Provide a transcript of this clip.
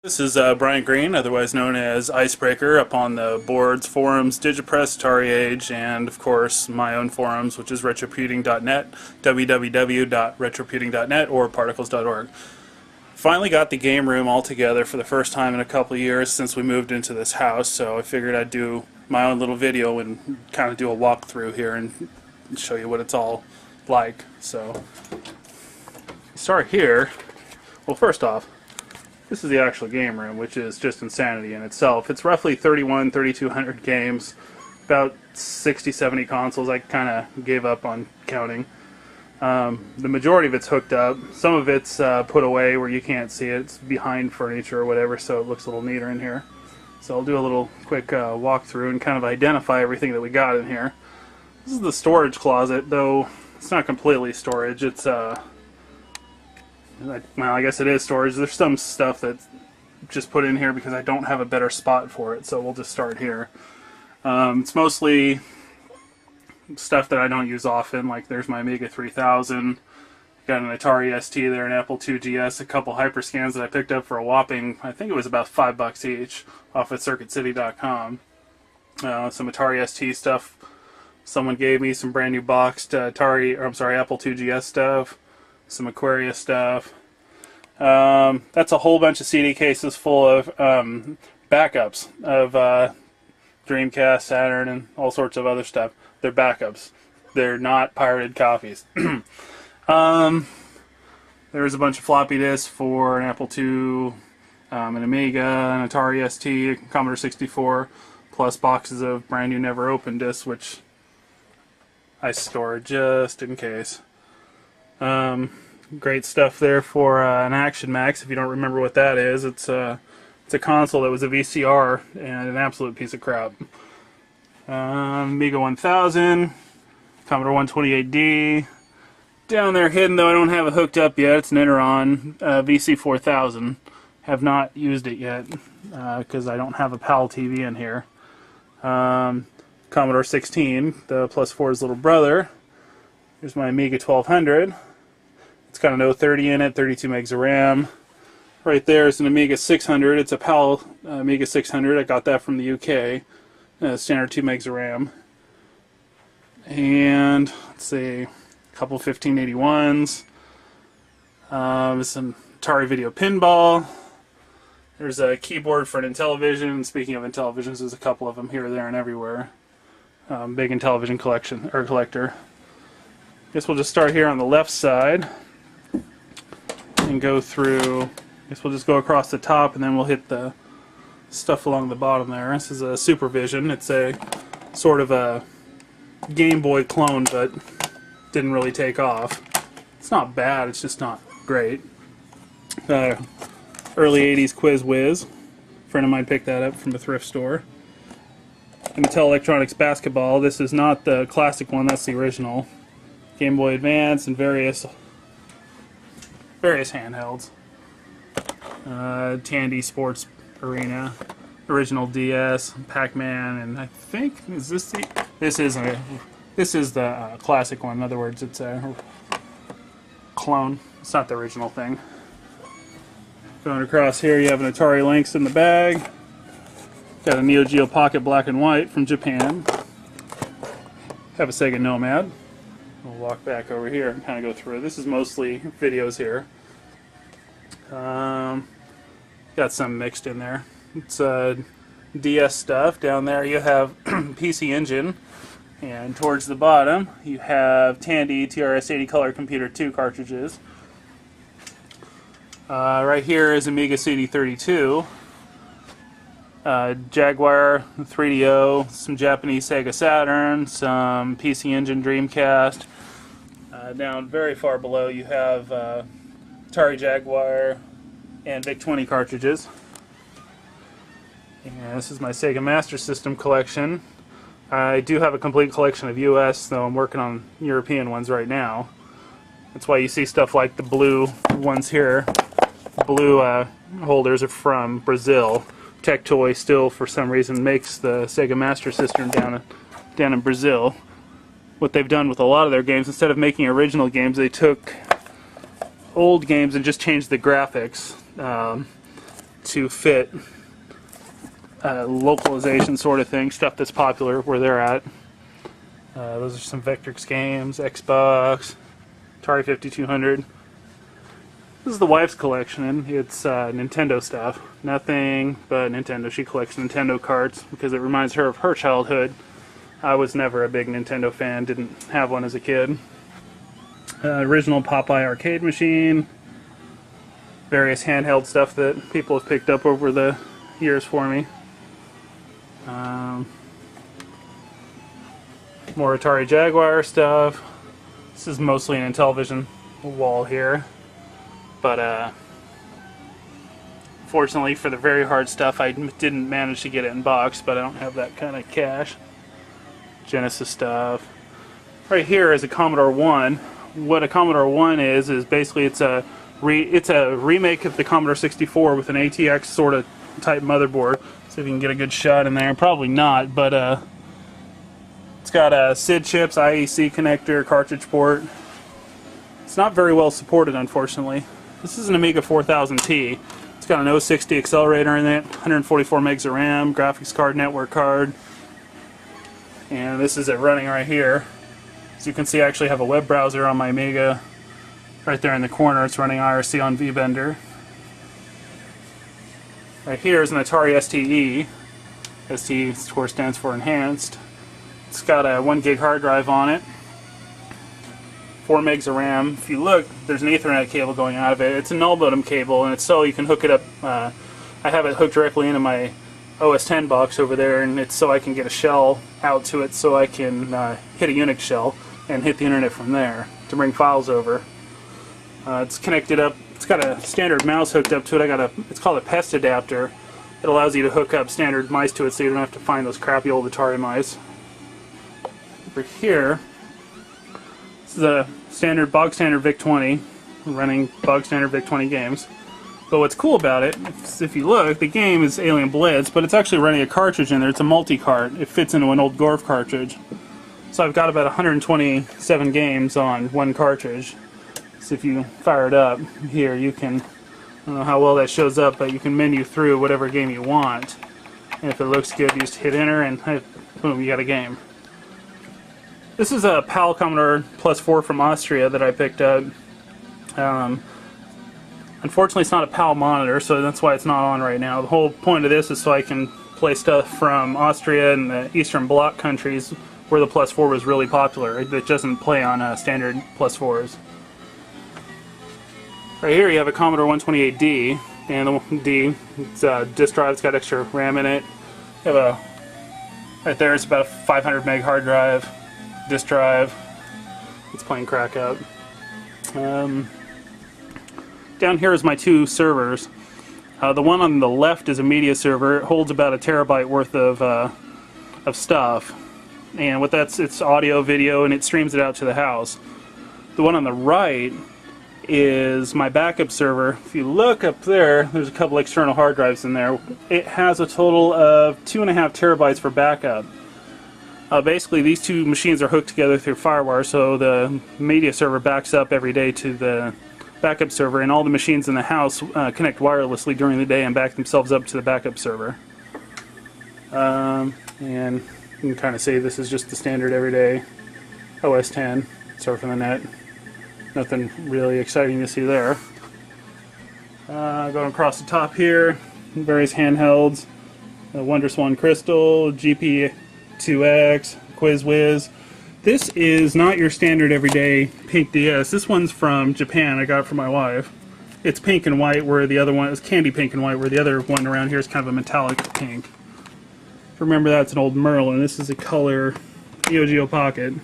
This is Brian Green, otherwise known as Icebreaker, up on the boards, forums, Digipress, Atari Age, and of course my own forums, which is retroputing.net, www.retroputing.net, or particles.org. Finally got the game room all together for the first time in a couple of years since we moved into this house, so I figured I'd do my own little video and kind of do a walkthrough here and show you what it's all like. So, start here. Well, first off, this is the actual game room, which is just insanity in itself. It's roughly 3,200 games, about 60, 70 consoles. I kind of gave up on counting. The majority of it's hooked up. Some of it's put away where you can't see it. It's behind furniture or whatever, so it looks a little neater in here. So I'll do a little quick walkthrough and kind of identify everything that we got in here. This is the storage closet, though it's not completely storage. It's well, I guess it is storage. There's some stuff that's just put in here because I don't have a better spot for it, so we'll just start here. It's mostly stuff that I don't use often, like there's my Amiga 3000, got an Atari ST there, an Apple II GS, a couple hyperscans that I picked up for a whopping, I think it was about $5 each, off at CircuitCity.com. Some Atari ST stuff someone gave me, some brand new boxed Apple II GS stuff, some Aquarius stuff. That's a whole bunch of CD cases full of backups of Dreamcast, Saturn, and all sorts of other stuff. They're backups. They're not pirated copies. There's a bunch of floppy disks for an Apple II, an Amiga, an Atari ST, a Commodore 64, plus boxes of brand new never opened disks, which I store just in case. Great stuff there for an Action Max. If you don't remember what that is, it's a console that was a VCR and an absolute piece of crap. Amiga 1000, Commodore 128D. Down there hidden, though I don't have it hooked up yet, it's an Interon VC 4000. Have not used it yet because I don't have a PAL TV in here. Commodore 16, the +4's little brother. Here's my Amiga 1200. It's got an 030 in it, 32 megs of RAM. Right there is an Amiga 600. It's a PAL Amiga 600. I got that from the UK. Standard 2 megs of RAM. And let's see, a couple 1581s. Some Atari Video Pinball. There's a keyboard for an Intellivision. Speaking of Intellivisions, there's a couple of them here, there, and everywhere. Big Intellivision collector. Guess we'll just start here on the left side and go through. I guess we'll just go across the top and then we'll hit the stuff along the bottom there. This is a Supervision. It's a sort of a Game Boy clone, but didn't really take off. It's not bad, it's just not great. Early 80s Quiz Whiz. A friend of mine picked that up from the thrift store. Mattel Electronics Basketball. This is not the classic one, that's the original. Game Boy Advance and various handhelds. Tandy Sports Arena, original DS, Pac-Man, and I think this is the classic one. In other words, it's a clone. It's not the original thing. Going across here, you have an Atari Lynx in the bag. Got a Neo Geo Pocket Black and White from Japan. Have a Sega Nomad. We'll walk back over here and kind of go through. This is mostly videos here. Got some mixed in there. It's DS stuff. Down there you have PC Engine, and towards the bottom you have Tandy TRS-80 Color Computer 2 cartridges. Right here is Amiga CD32, Jaguar 3DO, some Japanese Sega Saturn, some PC Engine Dreamcast. Down very far below you have Atari Jaguar and VIC-20 cartridges. And this is my Sega Master System collection. I do have a complete collection of US, though I'm working on European ones right now. That's why you see stuff like the blue ones here. The blue holders are from Brazil. Tectoy still, for some reason, makes the Sega Master System down in Brazil. What they've done with a lot of their games, instead of making original games, they took old games and just changed the graphics. to fit localization sort of thing, stuff that's popular where they're at. Those are some Vectrex games, Xbox, Atari 5200. This is the wife's collection. It's Nintendo stuff. Nothing but Nintendo. She collects Nintendo carts because it reminds her of her childhood. I was never a big Nintendo fan, didn't have one as a kid. Original Popeye arcade machine. Various handheld stuff that people have picked up over the years for me. More Atari Jaguar stuff. This is mostly an Intellivision wall here. But fortunately for the very hard stuff, I didn't manage to get it in box, but I don't have that kind of cash. Genesis stuff. Right here is a Commodore 1. What a Commodore 1 is basically it's a remake of the Commodore 64 with an ATX sort of type motherboard. See if you can get a good shot in there. Probably not, but it's got SID chips, IEC connector, cartridge port. It's not very well supported, unfortunately. This is an Amiga 4000T. It's got an 060 accelerator in it, 144 megs of RAM, graphics card, network card. And this is it running right here. As you can see, I actually have a web browser on my Amiga. Right there in the corner, it's running IRC on vBender. Right here is an Atari STE. STE, of course, stands for Enhanced. It's got a 1 gig hard drive on it. 4 megs of RAM. If you look, there's an Ethernet cable going out of it. It's a null modem cable, and it's so you can hook it up. I have it hooked directly into my OS X box over there, and it's so I can get a shell out to it so I can hit a Unix shell and hit the internet from there to bring files over. It's connected up. It's got a standard mouse hooked up to it. It's called a PEST adapter. It allows you to hook up standard mice to it so you don't have to find those crappy old Atari mice. Over here, this is a bog standard VIC-20, running bog standard VIC-20 games. But what's cool about it, if you look, the game is Alien Blitz, but it's actually running a cartridge in there. It's a multi-cart. It fits into an old Gorf cartridge. So I've got about 127 games on one cartridge. So if you fire it up here, you can, I don't know how well that shows up, but you can menu through whatever game you want. And if it looks good, you just hit enter and boom, you got a game. This is a PAL Commodore Plus 4 from Austria that I picked up. Unfortunately, it's not a PAL monitor, so that's why it's not on right now. The whole point of this is so I can play stuff from Austria and the Eastern Bloc countries where the Plus 4 was really popular. It doesn't play on standard Plus 4s. Right here you have a Commodore 128D, and the D, it's a disk drive, it's got extra RAM in it. You have right there, it's about a 500 meg hard drive, disk drive. It's playing crack out. Down here is my two servers. The one on the left is a media server. It holds about a terabyte worth of stuff, and with that, it's audio, video, and it streams it out to the house. The one on the right is my backup server. If you look up there, there's a couple external hard drives in there. It has a total of 2.5 terabytes for backup. Basically, these two machines are hooked together through FireWire, so the media server backs up every day to the backup server, and all the machines in the house connect wirelessly during the day and back themselves up to the backup server. And you can kind of see this is just the standard everyday OS X, surfing the net. Nothing really exciting to see there. Going across the top here, various handhelds, WonderSwan Crystal, GP2X, QuizWiz. This is not your standard everyday pink DS. This one's from Japan. I got it for my wife. It's pink and white, where the other one is candy pink and white, where the other one around here is kind of a metallic pink. Remember, that's an old Merlin. This is a color Neo Geo Pocket.